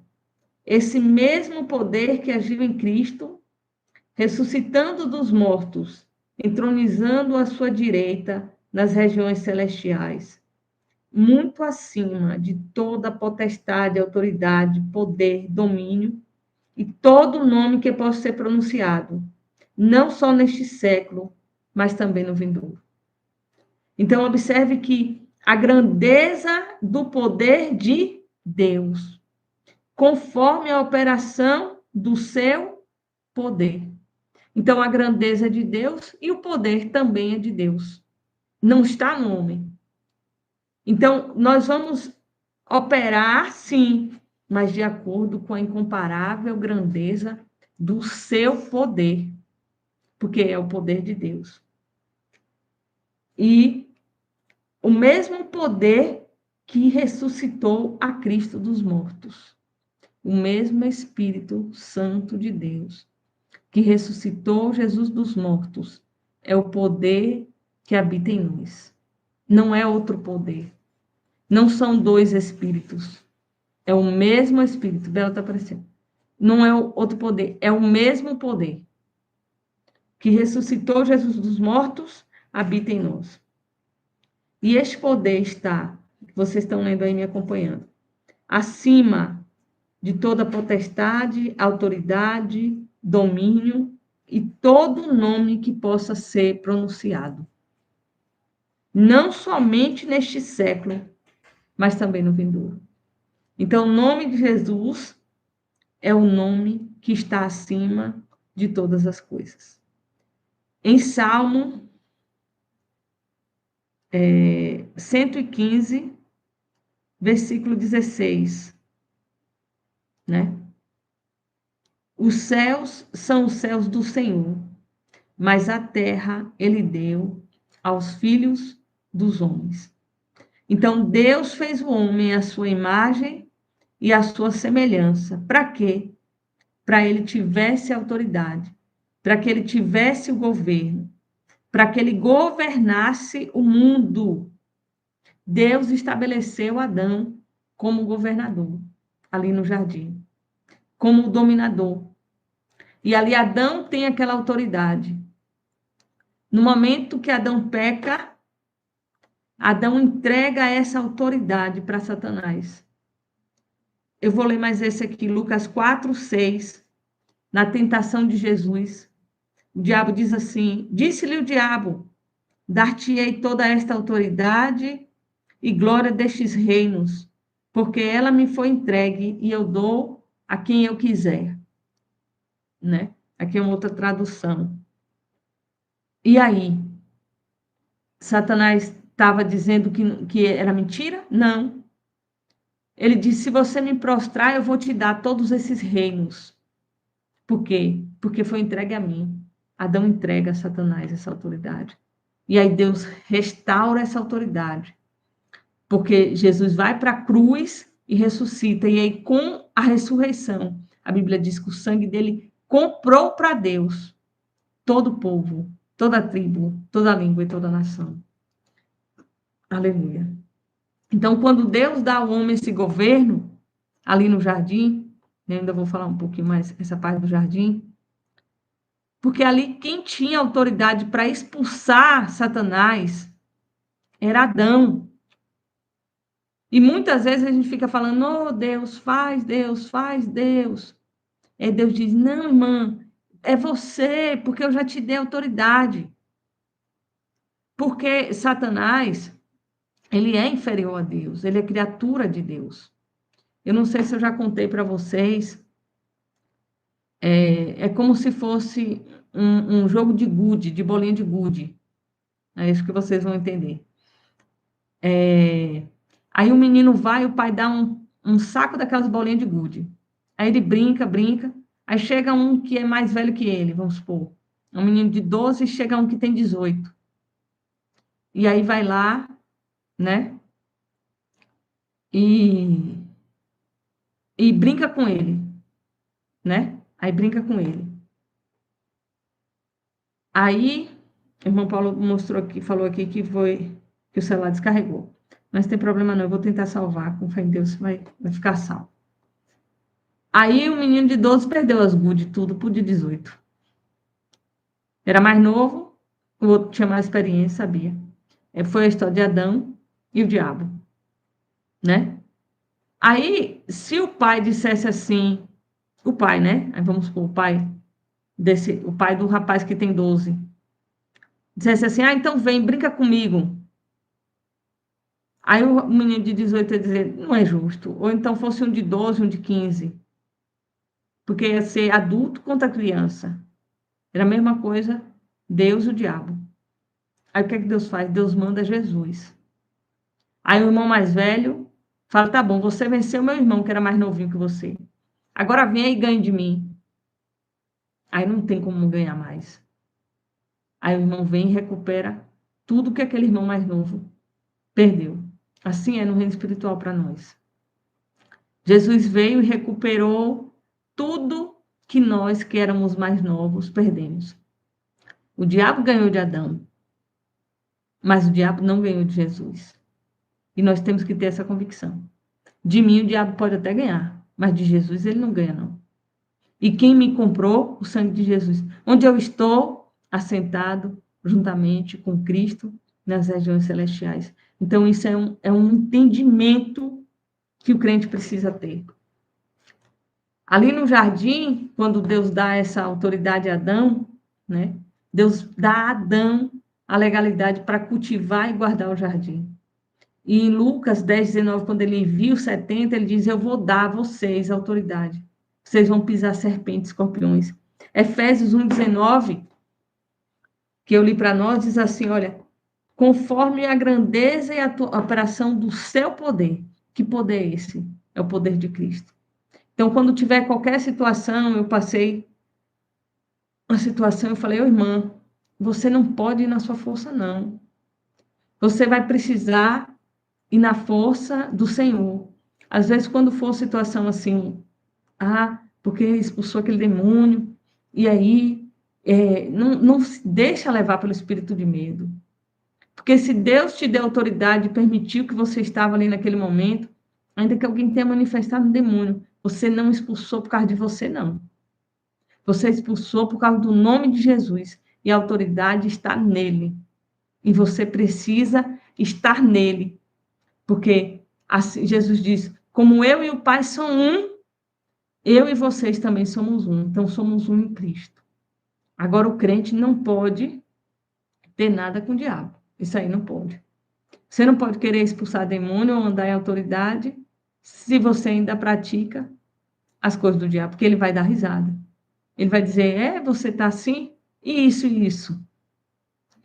esse mesmo poder que agiu em Cristo, ressuscitando dos mortos, entronizando à sua direita nas regiões celestiais, muito acima de toda potestade, autoridade, poder, domínio e todo nome que possa ser pronunciado, não só neste século, mas também no vindouro. Então, observe que a grandeza do poder de Deus, conforme a operação do seu poder. Então, a grandeza é de Deus e o poder também é de Deus. Não está no homem. Então, nós vamos operar, sim, mas de acordo com a incomparável grandeza do seu poder, porque é o poder de Deus. E o mesmo poder que ressuscitou a Cristo dos mortos. O mesmo Espírito Santo de Deus que ressuscitou Jesus dos mortos é o poder que habita em nós. Não é outro poder. Não são dois espíritos. É o mesmo Espírito. Bela está aparecendo. Não é outro poder. É o mesmo poder que ressuscitou Jesus dos mortos, habita em nós. E este poder está, vocês estão lendo aí me acompanhando, acima de toda potestade, autoridade, domínio e todo nome que possa ser pronunciado. Não somente neste século, mas também no vindouro. Então, o nome de Jesus é o nome que está acima de todas as coisas. Em Salmo 115, versículo 16, né? Os céus são os céus do Senhor, mas a terra ele deu aos filhos dos homens. Então, Deus fez o homem à sua imagem e à sua semelhança. Para quê? Para ele tivesse autoridade, para que ele tivesse o governo, para que ele governasse o mundo. Deus estabeleceu Adão como governador, ali no jardim, como dominador. E ali Adão tem aquela autoridade. No momento que Adão peca, Adão entrega essa autoridade para Satanás. Eu vou ler mais esse aqui, Lucas 4:6, na tentação de Jesus. O diabo diz assim: disse-lhe o diabo: dar-te-ei toda esta autoridade e glória destes reinos, porque ela me foi entregue e eu dou a quem eu quiser. Né? Aqui é uma outra tradução. E aí? Satanás estava dizendo que era mentira? Não. Ele disse: se você me prostrar, eu vou te dar todos esses reinos. Por quê? Porque foi entregue a mim. Adão entrega a Satanás essa autoridade. E aí Deus restaura essa autoridade. Porque Jesus vai para a cruz e ressuscita. E aí, com a ressurreição, a Bíblia diz que o sangue dele comprou para Deus todo o povo, toda a tribo, toda a língua e toda a nação. Aleluia. Então, quando Deus dá ao homem esse governo, ali no jardim, eu ainda vou falar um pouquinho mais essa parte do jardim, porque ali quem tinha autoridade para expulsar Satanás era Adão. E muitas vezes a gente fica falando: oh, Deus, faz, Deus, faz, Deus. E Deus diz: não, irmã, é você, porque eu já te dei autoridade. Porque Satanás, ele é inferior a Deus, ele é criatura de Deus. Eu não sei se eu já contei para vocês, é como se fosse um jogo de gude, de bolinha de gude. É isso que vocês vão entender. Aí o menino vai, o pai dá um saco daquelas bolinhas de gude. Aí ele brinca, brinca. Aí chega um que é mais velho que ele, vamos supor. Um menino de 12 e chega um que tem 18. E aí vai lá, né? E brinca com ele, né? Aí brinca com ele. Aí, o irmão Paulo mostrou aqui, falou aqui que que o celular descarregou. Mas não tem problema não, eu vou tentar salvar, com fé em Deus vai ficar salvo. Aí o menino de 12 perdeu as good tudo por de 18. Era mais novo, o outro tinha mais experiência, sabia. Foi a história de Adão e o diabo, né? Aí, se o pai dissesse assim, o pai, né? Aí vamos supor, o pai do rapaz que tem 12, dissesse assim: ah, então vem, brinca comigo. Aí o menino de 18 ia dizer: não é justo. Ou então fosse um de 12, um de 15. Porque ia ser adulto contra criança. Era a mesma coisa, Deus e o diabo. Aí o que é que Deus faz? Deus manda Jesus. Aí o irmão mais velho fala: tá bom, você venceu meu irmão, que era mais novinho que você. Agora vem aí e ganhe de mim. Aí não tem como ganhar mais. Aí o irmão vem e recupera tudo que aquele irmão mais novo perdeu. Assim é no reino espiritual para nós. Jesus veio e recuperou tudo que nós, que éramos mais novos, perdemos. O diabo ganhou de Adão, mas o diabo não ganhou de Jesus. E nós temos que ter essa convicção. De mim o diabo pode até ganhar, mas de Jesus ele não ganha, não. E quem me comprou? O sangue de Jesus. Onde eu estou assentado juntamente com Cristo nas regiões celestiais. Então, isso é um entendimento que o crente precisa ter. Ali no jardim, quando Deus dá essa autoridade a Adão, né? Deus dá a Adão a legalidade para cultivar e guardar o jardim. E em Lucas 10:19, quando ele envia os 70, ele diz: eu vou dar a vocês a autoridade. Vocês vão pisar serpentes, escorpiões. Efésios 1:19, que eu li para nós, diz assim: olha, conforme a grandeza e a operação do seu poder. Que poder é esse? É o poder de Cristo. Então, quando tiver qualquer situação, eu passei uma situação, eu falei: ô irmã, você não pode ir na sua força, não. Você vai precisar ir na força do Senhor. Às vezes, quando for situação assim, porque expulsou aquele demônio, e aí, não se deixa levar pelo espírito de medo. Porque se Deus te deu autoridade e permitiu que você estava ali naquele momento, ainda que alguém tenha manifestado um demônio, você não expulsou por causa de você, não. Você expulsou por causa do nome de Jesus, e a autoridade está nele. E você precisa estar nele. Porque assim, Jesus diz, como eu e o Pai são um, eu e vocês também somos um. Então, somos um em Cristo. Agora, o crente não pode ter nada com o diabo. Isso aí não pode. Você não pode querer expulsar demônio ou andar em autoridade se você ainda pratica as coisas do diabo, porque ele vai dar risada. Ele vai dizer, você está assim, e isso.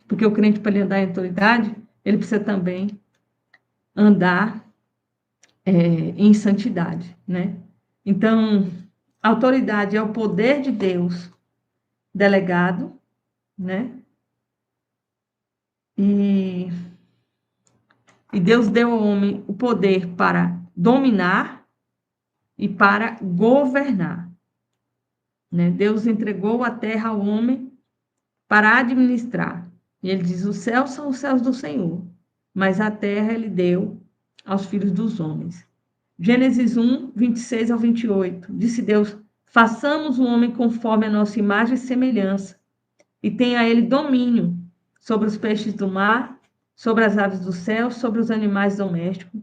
Porque o crente, para ele andar em autoridade, ele precisa também andar em santidade, né? Então, autoridade é o poder de Deus delegado, né? E Deus deu ao homem o poder para dominar e para governar, né? Deus entregou a terra ao homem para administrar. E ele diz, os céus são os céus do Senhor, mas a terra ele deu aos filhos dos homens. Gênesis 1, 26 ao 28. Disse Deus, façamos o homem conforme a nossa imagem e semelhança, e tenha ele domínio sobre os peixes do mar, sobre as aves do céu, sobre os animais domésticos,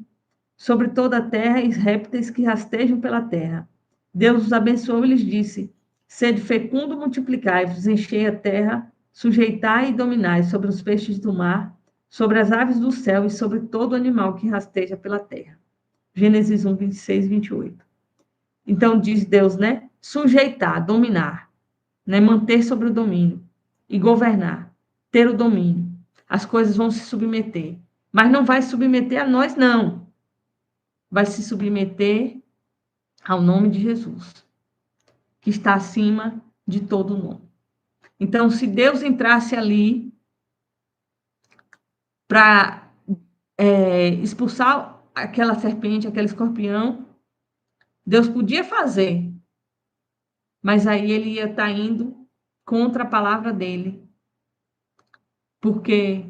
sobre toda a terra e os répteis que rastejam pela terra. Deus os abençoou e lhes disse, sede fecundo, multiplicai-vos, enchei a terra, sujeitai e dominai sobre os peixes do mar, sobre as aves do céu e sobre todo animal que rasteja pela terra. Gênesis 1, 26 e 28. Então, diz Deus, né? Sujeitar, dominar, né? Manter sobre o domínio e governar, ter o domínio. As coisas vão se submeter, mas não vai submeter a nós, não. Vai se submeter ao nome de Jesus, que está acima de todo nome. Então, se Deus entrasse ali para expulsar aquela serpente, aquele escorpião, Deus podia fazer, mas aí ele ia estar indo contra a palavra dele, porque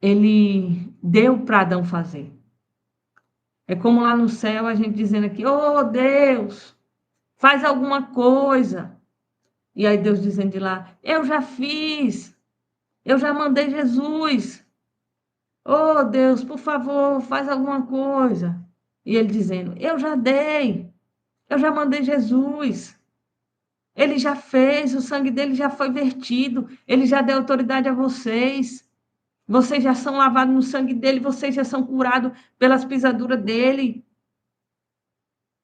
ele deu para Adão fazer. É como lá no céu a gente dizendo aqui, oh Deus, faz alguma coisa. E aí Deus dizendo de lá, eu já fiz, eu já mandei Jesus. Oh Deus, por favor, faz alguma coisa. E ele dizendo, eu já dei, eu já mandei Jesus. Ele já fez, o sangue dele já foi vertido, ele já deu autoridade a vocês. Vocês já são lavados no sangue dele, vocês já são curados pelas pisaduras dele.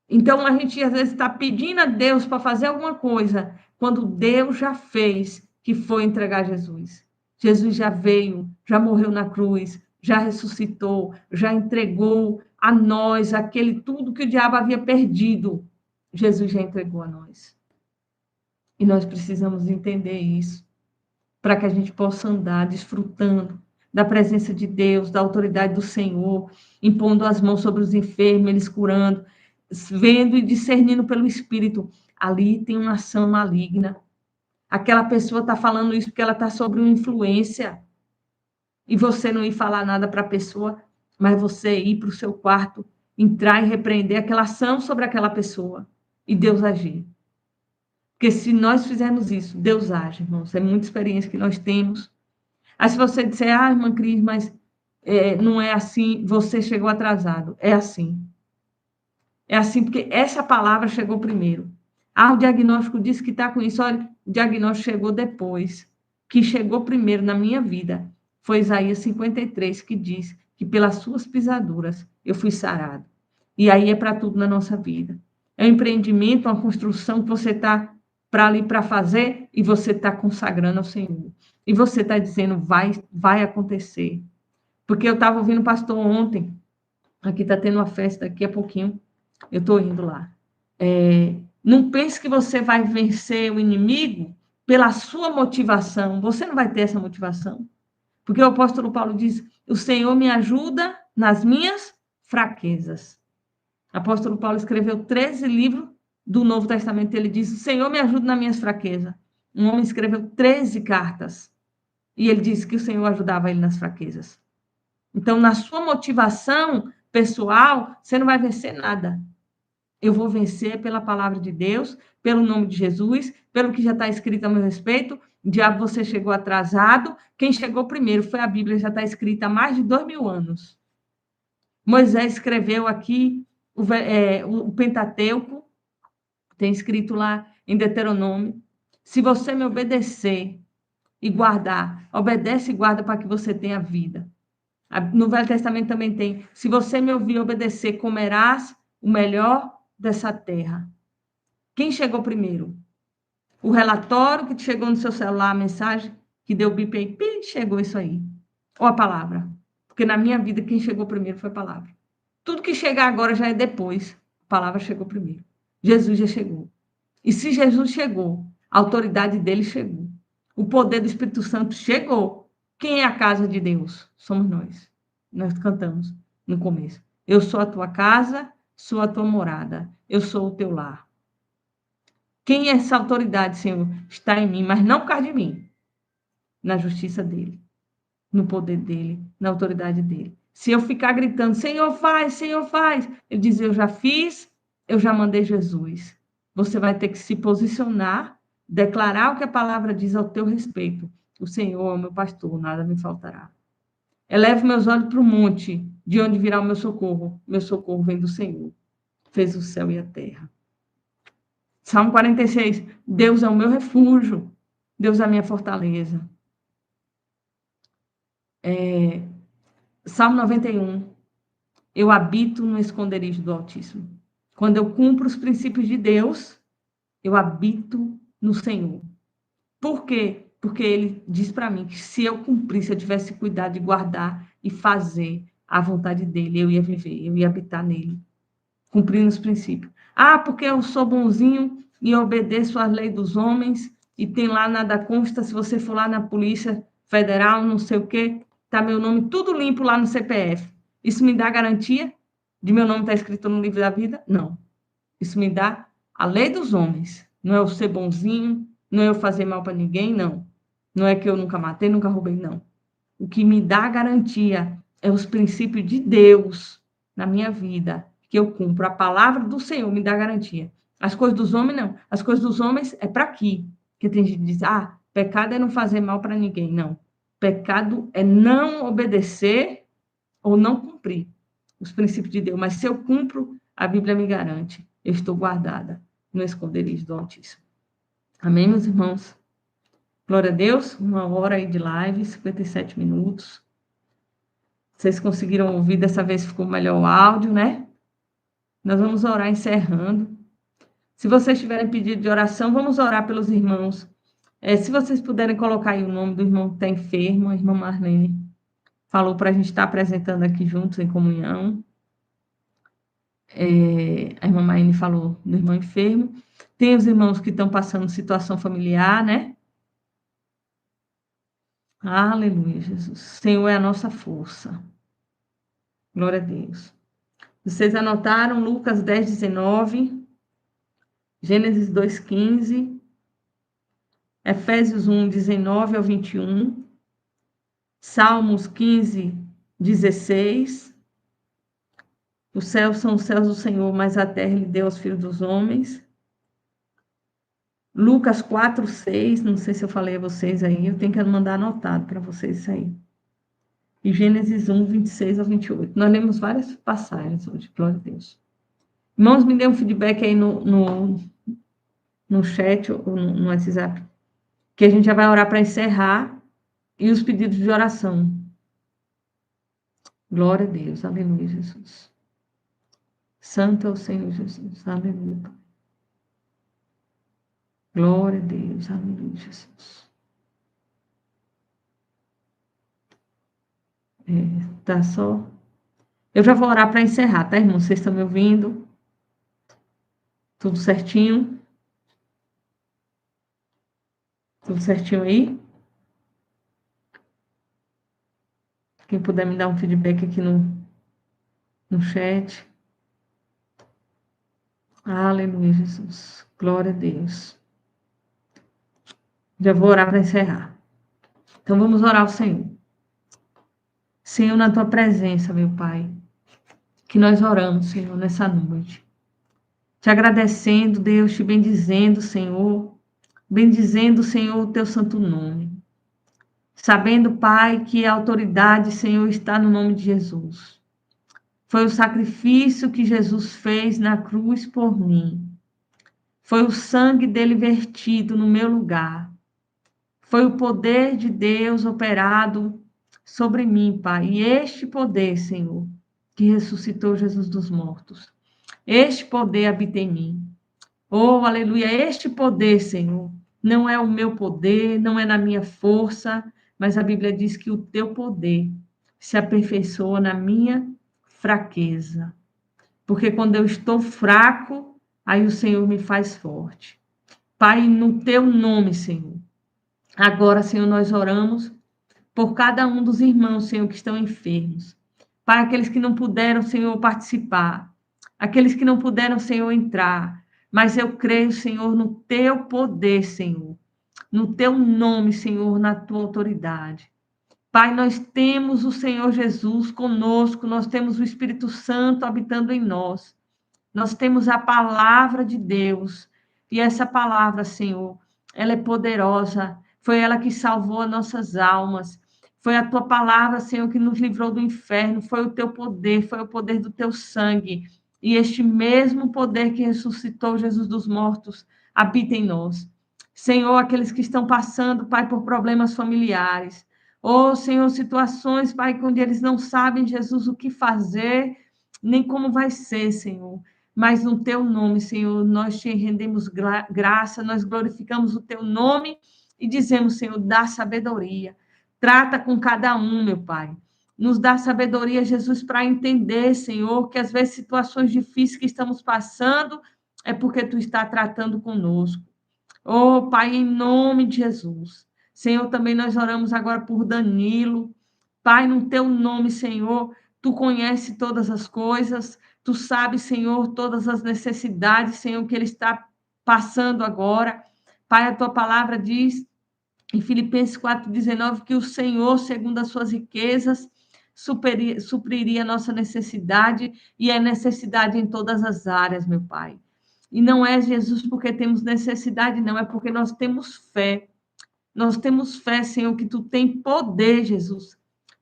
Então, a gente às vezes está pedindo a Deus para fazer alguma coisa, quando Deus já fez, que foi entregar Jesus. Jesus já veio, já morreu na cruz, já ressuscitou, já entregou a nós aquele tudo que o diabo havia perdido. Jesus já entregou a nós. E nós precisamos entender isso, para que a gente possa andar desfrutando da presença de Deus, da autoridade do Senhor, impondo as mãos sobre os enfermos, eles curando, vendo e discernindo pelo Espírito. Ali tem uma ação maligna. Aquela pessoa está falando isso porque ela está sob uma influência. E você não ir falar nada para a pessoa, mas você ir para o seu quarto, entrar e repreender aquela ação sobre aquela pessoa. E Deus agir. Porque se nós fizermos isso, Deus age, irmãos. É muita experiência que nós temos. Aí se você disser, irmã Cris, mas não é assim, você chegou atrasado. É assim. É assim porque essa palavra chegou primeiro. O diagnóstico disse que está com isso. Olha, o diagnóstico chegou depois. Que chegou primeiro na minha vida foi Isaías 53, que diz que pelas suas pisaduras eu fui sarado. E aí é para tudo na nossa vida. É um empreendimento, uma construção que você está para ali para fazer e você está consagrando ao Senhor. E você está dizendo, vai acontecer. Porque eu estava ouvindo o pastor ontem, aqui está tendo uma festa daqui a pouquinho, eu estou indo lá. Não pense que você vai vencer o inimigo pela sua motivação. Você não vai ter essa motivação. Porque o apóstolo Paulo diz, o Senhor me ajuda nas minhas fraquezas. O apóstolo Paulo escreveu 13 livros do Novo Testamento. Ele diz, o Senhor me ajuda nas minhas fraquezas. Um homem escreveu 13 cartas. E ele disse que o Senhor ajudava ele nas fraquezas. Então, na sua motivação pessoal, você não vai vencer nada. Eu vou vencer pela palavra de Deus, pelo nome de Jesus, pelo que já está escrito a meu respeito. Diabo, você chegou atrasado. Quem chegou primeiro foi a Bíblia, já está escrita há mais de 2000 anos. Moisés escreveu aqui o Pentateuco, tem escrito lá em Deuteronômio. Se você me obedecer e guardar, obedece e guarda para que você tenha vida. No Velho Testamento também tem, se você me ouvir e obedecer, comerás o melhor dessa terra. Quem chegou primeiro? O relatório que chegou no seu celular, a mensagem que deu bip aí, chegou isso aí. Ou a palavra. Porque na minha vida, quem chegou primeiro foi a palavra. Tudo que chegar agora já é depois. A palavra chegou primeiro. Jesus já chegou. E se Jesus chegou, a autoridade dele chegou. O poder do Espírito Santo chegou. Quem é a casa de Deus? Somos nós. Nós cantamos no começo. Eu sou a tua casa, sou a tua morada. Eu sou o teu lar. Quem é essa autoridade, Senhor? Está em mim, mas não por causa de mim. Na justiça dele, no poder dele, na autoridade dele. Se eu ficar gritando, Senhor faz, ele diz, eu já fiz, eu já mandei Jesus. Você vai ter que se posicionar, declarar o que a palavra diz ao teu respeito. O Senhor é o meu pastor, nada me faltará. Elevo meus olhos para o monte, de onde virá o meu socorro. Meu socorro vem do Senhor. Fez o céu e a terra. Salmo 46, Deus é o meu refúgio, Deus é a minha fortaleza. Salmo 91, eu habito no esconderijo do Altíssimo. Quando eu cumpro os princípios de Deus, eu habito no Senhor. Por quê? Porque ele diz para mim que se eu cumprisse, eu tivesse cuidado de guardar e fazer a vontade dele, eu ia viver, eu ia habitar nele, cumprindo os princípios. Ah, porque eu sou bonzinho e obedeço às leis dos homens e tem lá nada consta, se você for lá na Polícia Federal, não sei o quê, tá meu nome tudo limpo lá no CPF. Isso me dá garantia de meu nome estar escrito no livro da vida? Não. Isso me dá a lei dos homens. Não é eu ser bonzinho, não é eu fazer mal para ninguém, não. Não é que eu nunca matei, nunca roubei, não. O que me dá garantia é os princípios de Deus na minha vida, que eu cumpro. A palavra do Senhor me dá garantia. As coisas dos homens, não. As coisas dos homens é para aqui. Porque tem gente que diz, pecado é não fazer mal para ninguém. Não. Pecado é não obedecer ou não cumprir os princípios de Deus. Mas se eu cumpro, a Bíblia me garante. Eu estou guardada no esconderijo do Altíssimo. Amém, meus irmãos? Glória a Deus. 1 hora aí de live, 57 minutos. Vocês conseguiram ouvir, dessa vez ficou melhor o áudio, né? Nós vamos orar encerrando. Se vocês tiverem pedido de oração, vamos orar pelos irmãos. Se vocês puderem colocar aí o nome do irmão que está enfermo, a irmã Marlene falou para a gente estar apresentando aqui juntos em comunhão. A irmã Marlene falou do irmão enfermo. Tem os irmãos que estão passando situação familiar, né? Aleluia, Jesus. O Senhor é a nossa força. Glória a Deus. Vocês anotaram Lucas 10, 19, Gênesis 2, 15, Efésios 1, 19 ao 21, Salmos 15, 16. Os céus são os céus do Senhor, mas a terra Ele deu aos filhos dos homens. Lucas 4, 6, não sei se eu falei a vocês aí, eu tenho que mandar anotado para vocês isso aí. E Gênesis 1, 26 ao 28. Nós lemos várias passagens hoje, glória a Deus. Irmãos, me dê um feedback aí no chat ou no WhatsApp, que a gente já vai orar para encerrar, e os pedidos de oração. Glória a Deus, aleluia, Jesus. Santo é o Senhor Jesus, aleluia. Glória a Deus, aleluia, Jesus. Tá só. Eu já vou orar para encerrar, tá, irmão? Vocês estão me ouvindo? Tudo certinho? Tudo certinho aí? Quem puder me dar um feedback aqui no chat. Aleluia, Jesus. Glória a Deus. Já vou orar para encerrar. Então, vamos orar ao Senhor. Senhor, na tua presença, meu Pai, que nós oramos, Senhor, nessa noite. te agradecendo, Deus, te bendizendo, Senhor, bendizendo, Senhor, o teu santo nome. Sabendo, Pai, que a autoridade, Senhor, está no nome de Jesus. Foi o sacrifício que Jesus fez na cruz por mim. Foi o sangue dele vertido no meu lugar. Foi o poder de Deus operado sobre mim, Pai. E este poder, Senhor, que ressuscitou Jesus dos mortos. Este poder habita em mim. Oh, aleluia. Este poder, Senhor, não é o meu poder, não é na minha força, mas a Bíblia diz que o teu poder se aperfeiçoa na minha fraqueza. Porque quando eu estou fraco, aí o Senhor me faz forte. Pai, no teu nome, Senhor. Agora, Senhor, nós oramos por cada um dos irmãos, Senhor, que estão enfermos. Pai, aqueles que não puderam, Senhor, participar. Aqueles que não puderam, Senhor, entrar. Mas eu creio, Senhor, no teu poder, Senhor. No teu nome, Senhor, na tua autoridade. Pai, nós temos o Senhor Jesus conosco, nós temos o Espírito Santo habitando em nós. Nós temos a palavra de Deus. E essa palavra, Senhor, ela é poderosa. Foi ela que salvou as nossas almas. Foi a tua palavra, Senhor, que nos livrou do inferno. Foi o teu poder, foi o poder do teu sangue. E este mesmo poder que ressuscitou Jesus dos mortos habita em nós. Senhor, aqueles que estão passando, Pai, por problemas familiares. Ou, Senhor, situações, Pai, onde eles não sabem, Jesus, o que fazer, nem como vai ser, Senhor. Mas no teu nome, Senhor, nós te rendemos graça, nós glorificamos o teu nome e dizemos, Senhor, dá sabedoria. Trata com cada um, meu Pai. Nos dá sabedoria, Jesus, para entender, Senhor, que às vezes situações difíceis que estamos passando é porque tu está tratando conosco. Oh, Pai, em nome de Jesus. Senhor, também nós oramos agora por Danilo. Pai, no teu nome, Senhor, tu conhece todas as coisas, tu sabes, Senhor, todas as necessidades, Senhor, que ele está passando agora. Pai, a tua palavra diz em Filipenses 4,19 que o Senhor, segundo as suas riquezas, supriria a nossa necessidade e é necessidade em todas as áreas, meu Pai. E não é, Jesus, porque temos necessidade, não, é porque nós temos fé. Nós temos fé, Senhor, que tu tem poder, Jesus,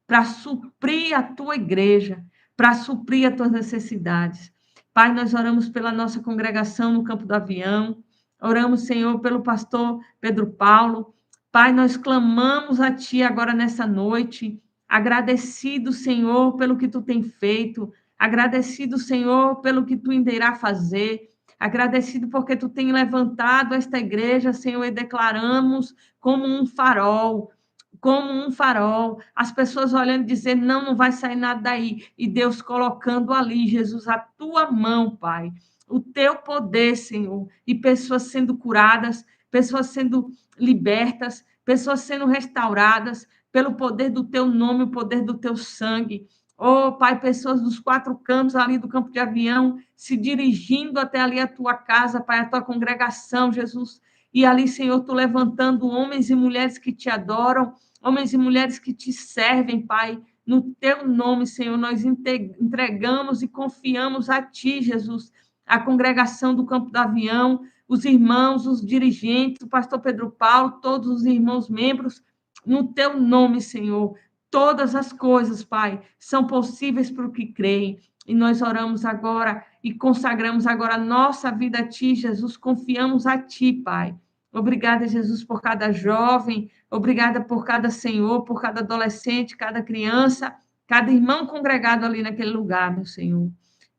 para suprir a tua igreja, para suprir as tuas necessidades. Pai, nós oramos pela nossa congregação no Campo do Avião, oramos, Senhor, pelo pastor Pedro Paulo. Pai, nós clamamos a ti agora nessa noite, agradecido, Senhor, pelo que tu tem feito, agradecido, Senhor, pelo que tu ainda irá fazer, agradecido porque tu tem levantado esta igreja, Senhor, e declaramos como um farol, como um farol, as pessoas olhando e dizendo, não, não vai sair nada daí, e Deus colocando ali, Jesus, a tua mão, Pai, o teu poder, Senhor, e pessoas sendo curadas, pessoas sendo libertas, pessoas sendo restauradas, pelo poder do teu nome, o poder do teu sangue. Oh, Pai, pessoas dos quatro cantos ali do campo de avião, se dirigindo até ali a tua casa, Pai, a tua congregação, Jesus. E ali, Senhor, tu levantando homens e mulheres que te adoram, homens e mulheres que te servem, Pai. No teu nome, Senhor, nós entregamos e confiamos a ti, Jesus, a congregação do campo do avião, os irmãos, os dirigentes, o pastor Pedro Paulo, todos os irmãos membros, no teu nome, Senhor. Todas as coisas, Pai, são possíveis para o que creem. E nós oramos agora e consagramos agora a nossa vida a Ti, Jesus. Confiamos a Ti, Pai. Obrigada, Jesus, por cada jovem. Obrigada por cada senhor, por cada adolescente, cada criança, cada irmão congregado ali naquele lugar, meu Senhor.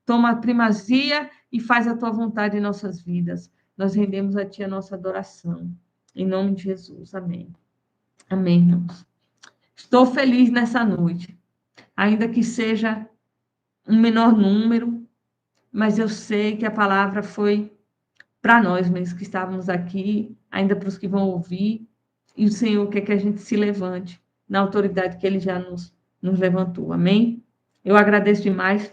Toma a primazia e faz a Tua vontade em nossas vidas. Nós rendemos a Ti a nossa adoração. Em nome de Jesus. Amém. Amém, irmãos. Estou feliz nessa noite, ainda que seja um menor número, mas eu sei que a palavra foi para nós mesmos que estávamos aqui, ainda para os que vão ouvir, e o Senhor quer que a gente se levante na autoridade que Ele já nos levantou. Amém? Eu agradeço demais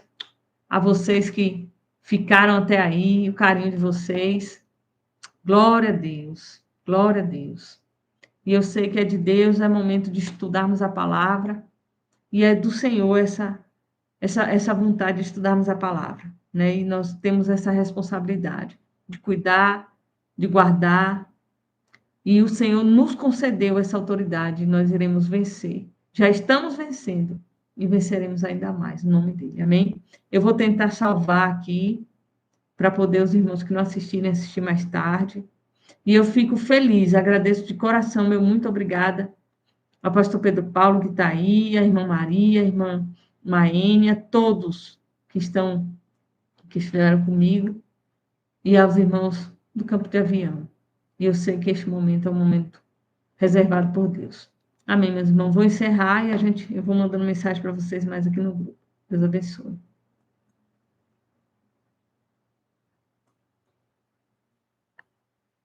a vocês que ficaram até aí, o carinho de vocês. Glória a Deus, glória a Deus. E eu sei que é de Deus, é momento de estudarmos a palavra, e é do Senhor essa vontade de estudarmos a palavra, né? E nós temos essa responsabilidade de cuidar, de guardar, e o Senhor nos concedeu essa autoridade, e nós iremos vencer. Já estamos vencendo e venceremos ainda mais, no nome dele, amém? Eu vou tentar salvar aqui, para poder os irmãos que não assistirem assistir mais tarde. E eu fico feliz, agradeço de coração, meu muito obrigada ao pastor Pedro Paulo, que está aí, a irmã Maria, a irmã Maênia, todos que estiveram comigo, e aos irmãos do campo de avião. E eu sei que este momento é um momento reservado por Deus. Amém, meus irmãos. Vou encerrar e eu vou mandando mensagem para vocês mais aqui no grupo. Deus abençoe.